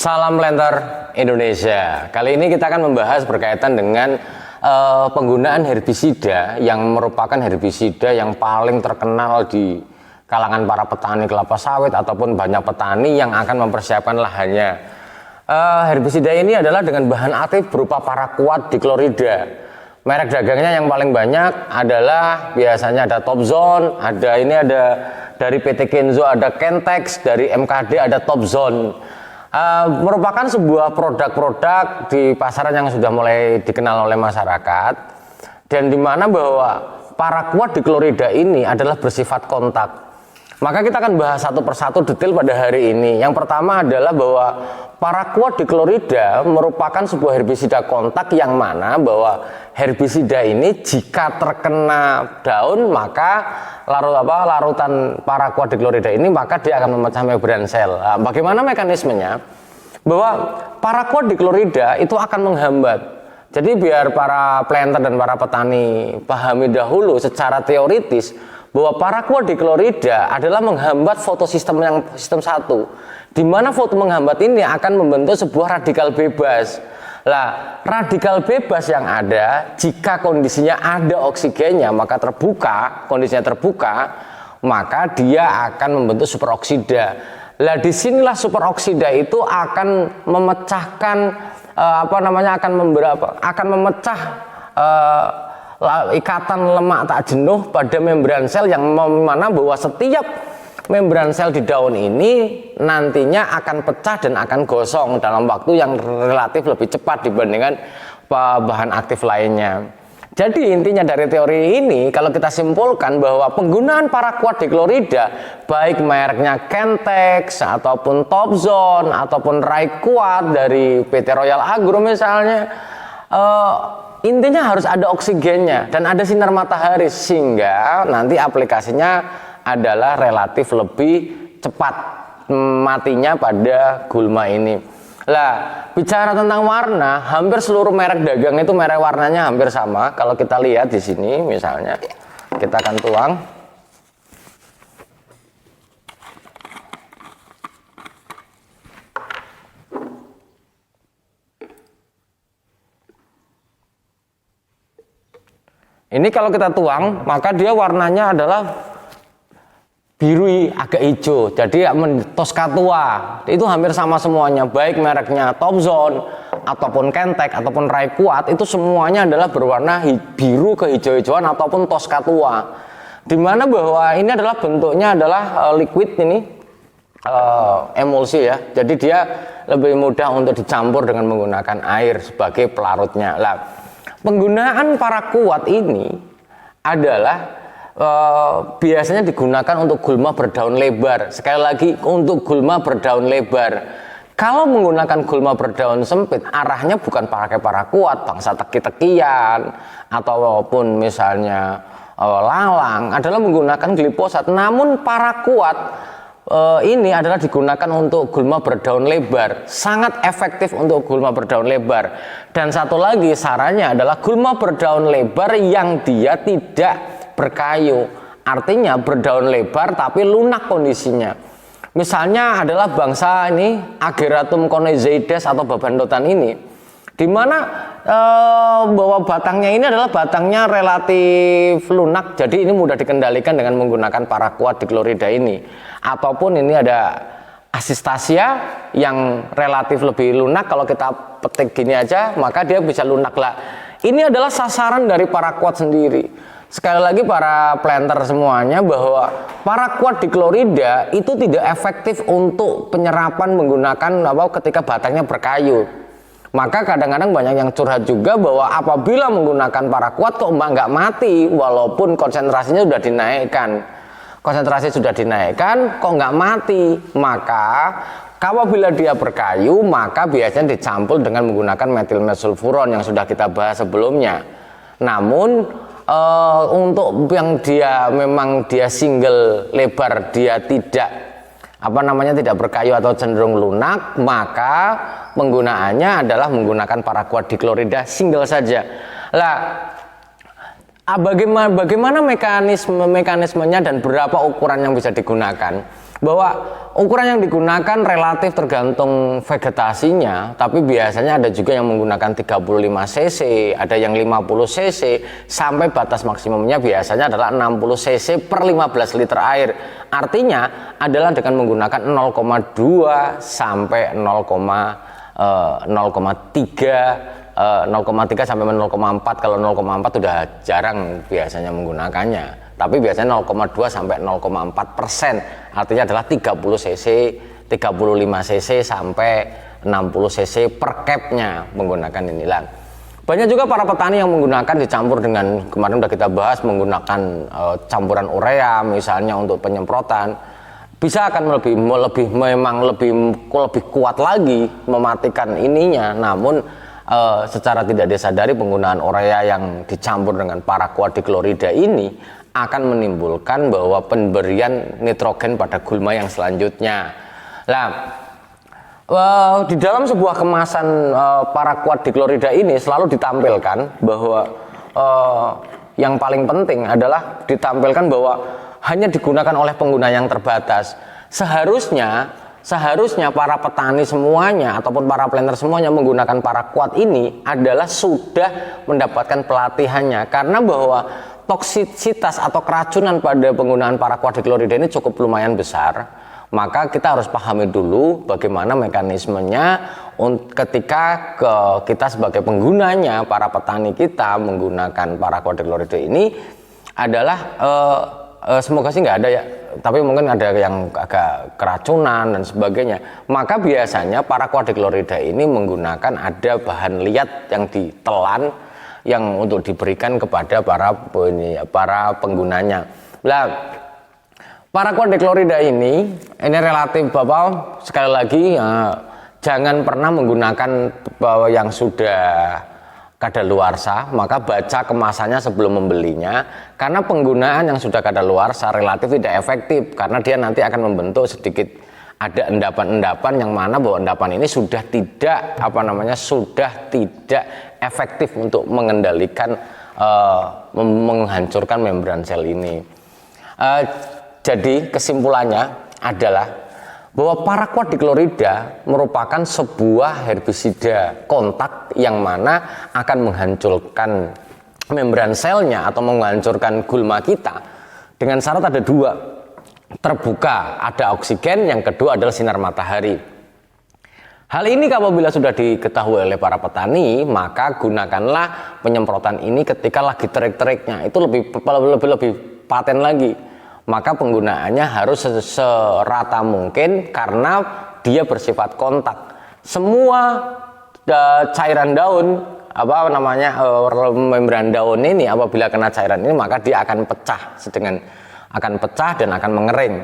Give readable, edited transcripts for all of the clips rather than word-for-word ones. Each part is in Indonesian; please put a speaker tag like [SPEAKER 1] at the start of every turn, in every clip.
[SPEAKER 1] Salam Planter Indonesia. Kali ini kita akan membahas berkaitan dengan penggunaan herbisida yang merupakan herbisida yang paling terkenal di kalangan para petani kelapa sawit ataupun banyak petani yang akan mempersiapkan lahannya. Herbisida ini adalah dengan bahan aktif berupa paraquat diklorida. Merek dagangnya yang paling banyak adalah biasanya ada Topzone, ada dari PT Kenzo ada Kentex, dari MKD ada Topzone. Merupakan sebuah produk-produk di pasaran yang sudah mulai dikenal oleh masyarakat, dan dimana bahwa paraquat diklorida ini adalah bersifat kontak. Maka kita akan bahas satu persatu detail pada hari ini. Yang pertama adalah bahwa paraquat diklorida merupakan sebuah herbisida kontak yang mana bahwa herbisida ini jika terkena daun maka larutan paraquat diklorida ini maka dia akan memecah membran sel. Nah, bagaimana mekanismenya? Bahwa paraquat diklorida itu akan menghambat. Jadi biar para planter dan para petani pahami dahulu secara teoritis bahwa paraquat diklorida adalah menghambat fotosistem yang sistem 1, di mana foto menghambat ini akan membentuk sebuah radikal bebas. Lah, radikal bebas yang ada jika kondisinya ada oksigennya maka kondisinya terbuka, maka dia akan membentuk superoksida. Lah, disinilah superoksida itu akan memecahkan akan memecah ikatan lemak tak jenuh pada membran sel, yang mana bahwa setiap membran sel di daun ini nantinya akan pecah dan akan gosong dalam waktu yang relatif lebih cepat dibandingkan bahan aktif lainnya. Jadi intinya dari teori ini kalau kita simpulkan bahwa penggunaan paraquat diklorida baik mereknya Kentex ataupun Topzone ataupun Raiquat dari PT Royal Agro misalnya, intinya harus ada oksigennya dan ada sinar matahari sehingga nanti aplikasinya adalah relatif lebih cepat matinya pada gulma ini. Lah, bicara tentang warna, hampir seluruh merek dagang itu merek warnanya hampir sama. Kalau kita lihat di sini misalnya, kita akan tuang. Ini kalau kita tuang, maka dia warnanya adalah biru agak hijau, jadi Tosca tua itu hampir sama semuanya, baik mereknya Topzone ataupun Kentex ataupun Raiquat itu semuanya adalah berwarna biru kehijau-hijauan ataupun Tosca tua, dimana bahwa ini adalah bentuknya adalah liquid ini, emulsi ya, jadi dia lebih mudah untuk dicampur dengan menggunakan air sebagai pelarutnya. Lah, penggunaan paraquat ini adalah biasanya digunakan untuk gulma berdaun lebar. Sekali lagi, untuk gulma berdaun lebar. Kalau menggunakan gulma berdaun sempit, arahnya bukan pakai paraquat, bangsa teki-tekian ataupun misalnya lalang, adalah menggunakan glifosat. Namun paraquat ini adalah digunakan untuk gulma berdaun lebar, sangat efektif untuk gulma berdaun lebar. Dan satu lagi sarannya adalah gulma berdaun lebar yang dia tidak berkayu, artinya berdaun lebar tapi lunak kondisinya. Misalnya adalah bangsa ini Ageratum conezaides atau babandotan ini, dimana bahwa batangnya ini adalah batangnya relatif lunak, jadi ini mudah dikendalikan dengan menggunakan paraquat diklorida ini. Ataupun ini ada Asistasia yang relatif lebih lunak, kalau kita petik gini aja maka dia bisa lunak lah. Ini adalah sasaran dari paraquat sendiri. Sekali lagi para planter semuanya bahwa paraquat diklorida itu tidak efektif untuk penyerapan menggunakan ketika batangnya berkayu. Maka kadang-kadang banyak yang curhat juga bahwa apabila menggunakan paraquat kok nggak mati walaupun konsentrasinya sudah dinaikkan. Konsentrasi sudah dinaikkan kok nggak mati. Maka apabila dia berkayu maka biasanya dicampur dengan menggunakan metilmesulfuron yang sudah kita bahas sebelumnya. Namun untuk yang memang dia single lebar, dia tidak tidak berkayu atau cenderung lunak, maka penggunaannya adalah menggunakan paraquat diklorida single saja. Lah, bagaimana mekanismenya dan berapa ukuran yang bisa digunakan? bahwa ukuran yang digunakan relatif tergantung vegetasinya, tapi biasanya ada juga yang menggunakan 35 cc, ada yang 50 cc, sampai batas maksimumnya biasanya adalah 60 cc per 15 liter air. Artinya adalah dengan menggunakan 0,2 sampai 0,3 sampai 0,4. Kalau 0,4 sudah jarang biasanya menggunakannya, tapi biasanya 0,2 sampai 0,4%, artinya adalah 30 cc, 35 cc sampai 60 cc per capnya menggunakan inilah. Banyak juga para petani yang menggunakan dicampur dengan, kemarin sudah kita bahas, menggunakan campuran urea misalnya untuk penyemprotan, bisa akan lebih kuat lagi mematikan ininya. Namun secara tidak disadari penggunaan urea yang dicampur dengan paraquat-diklorida ini akan menimbulkan bahwa pemberian nitrogen pada gulma yang selanjutnya. Nah, di dalam sebuah kemasan paraquat-diklorida ini selalu ditampilkan bahwa yang paling penting adalah ditampilkan bahwa hanya digunakan oleh pengguna yang terbatas. Seharusnya para petani semuanya ataupun para planter semuanya menggunakan paraquat ini adalah sudah mendapatkan pelatihannya, karena bahwa toksisitas atau keracunan pada penggunaan paraquat-diklorida ini cukup lumayan besar. Maka kita harus pahami dulu bagaimana mekanismenya ketika kita sebagai penggunanya, para petani kita menggunakan paraquat-diklorida ini adalah semoga sih nggak ada ya, tapi mungkin ada yang agak keracunan dan sebagainya. Maka biasanya paraquat-diklorida ini menggunakan ada bahan liat yang ditelan yang untuk diberikan kepada para penggunanya. Nah, paraquat-diklorida ini relatif Bapak, sekali lagi jangan pernah menggunakan yang sudah kadaluarsa, maka baca kemasannya sebelum membelinya, karena penggunaan yang sudah kadaluarsa relatif tidak efektif, karena dia nanti akan membentuk sedikit ada endapan-endapan yang mana bahwa endapan ini sudah tidak efektif untuk mengendalikan menghancurkan membran sel ini. Jadi kesimpulannya adalah bahwa paraquat-diklorida merupakan sebuah herbisida kontak yang mana akan menghancurkan membran selnya atau menghancurkan gulma kita dengan syarat ada dua: terbuka, ada oksigen, yang kedua adalah sinar matahari. Hal ini apabila sudah diketahui oleh para petani, maka gunakanlah penyemprotan ini ketika lagi terik-teriknya, itu lebih paten lagi. Maka penggunaannya harus serata mungkin karena dia bersifat kontak. Semua cairan daun, membran daun ini apabila kena cairan ini maka dia akan pecah dan akan mengering.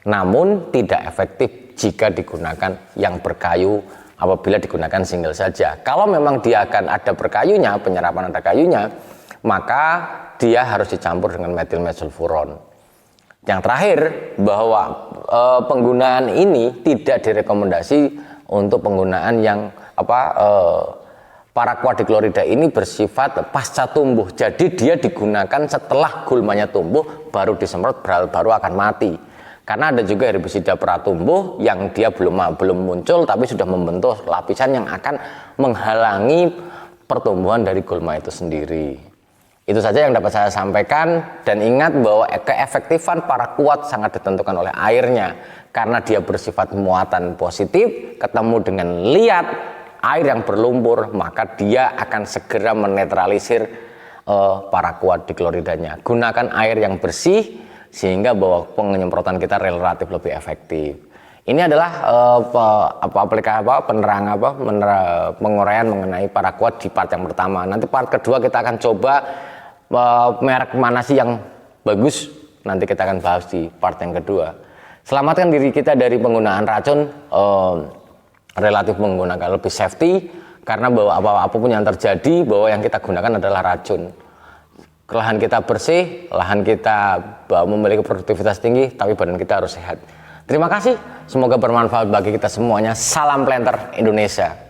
[SPEAKER 1] Namun tidak efektif jika digunakan yang berkayu apabila digunakan single saja. Kalau memang dia akan ada berkayunya, penyerapan ada kayunya, maka dia harus dicampur dengan metilmesulfuron. Yang terakhir, bahwa penggunaan ini tidak direkomendasi untuk penggunaan yang paraquat-diklorida ini bersifat pasca tumbuh. Jadi dia digunakan setelah gulmanya tumbuh baru disemprot, baru akan mati. Karena ada juga herbisida pratumbuh yang dia belum muncul tapi sudah membentuk lapisan yang akan menghalangi pertumbuhan dari gulma itu sendiri. Itu saja yang dapat saya sampaikan, dan ingat bahwa keefektifan paraquat sangat ditentukan oleh airnya, karena dia bersifat muatan positif, ketemu dengan liat, air yang berlumpur, maka dia akan segera menetralisir paraquat-dikloridanya. Gunakan air yang bersih sehingga bahwa penyemprotan kita relatif lebih efektif. Ini adalah penguraian mengenai paraquat di part yang pertama. Nanti part kedua kita akan coba merek mana sih yang bagus, nanti kita akan bahas di part yang kedua. Selamatkan diri kita dari penggunaan racun, relatif menggunakan lebih safety, karena bahwa apapun yang terjadi bahwa yang kita gunakan adalah racun. Lahan kita bersih, lahan kita memiliki produktivitas tinggi, tapi badan kita harus sehat. Terima kasih, semoga bermanfaat bagi kita semuanya. Salam Planter Indonesia.